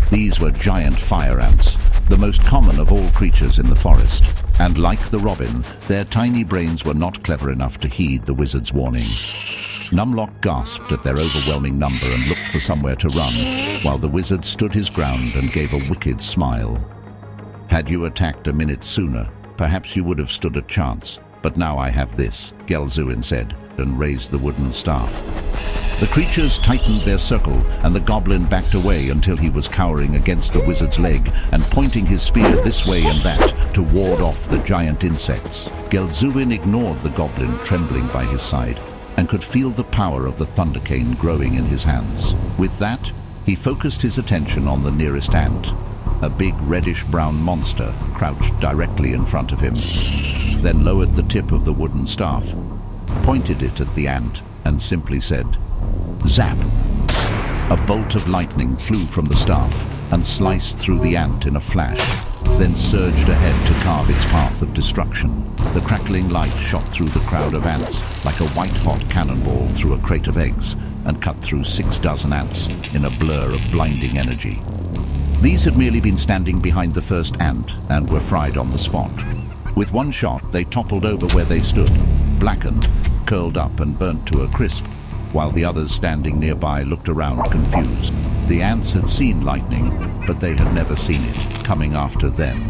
These were giant fire ants, the most common of all creatures in the forest. And like the robin, their tiny brains were not clever enough to heed the wizard's warning. Numlock gasped at their overwhelming number and looked for somewhere to run, while the wizard stood his ground and gave a wicked smile. "Had you attacked a minute sooner, perhaps you would have stood a chance. But now I have this," Gelzuin said, and raised the wooden staff. The creatures tightened their circle, and the goblin backed away until he was cowering against the wizard's leg and pointing his spear this way and that to ward off the giant insects. Gelzuin ignored the goblin trembling by his side and could feel the power of the thunder cane growing in his hands. With that, he focused his attention on the nearest ant, a big reddish-brown monster crouched directly in front of him, then lowered the tip of the wooden staff, pointed it at the ant, and simply said, "Zap!" A bolt of lightning flew from the staff and sliced through the ant in a flash, then surged ahead to carve its path of destruction. The crackling light shot through the crowd of ants like a white-hot cannonball through a crate of eggs and cut through 6 dozen ants in a blur of blinding energy. These had merely been standing behind the first ant and were fried on the spot. With one shot, they toppled over where they stood, blackened, curled up and burnt to a crisp, while the others standing nearby looked around confused. The ants had seen lightning, but they had never seen it coming after them.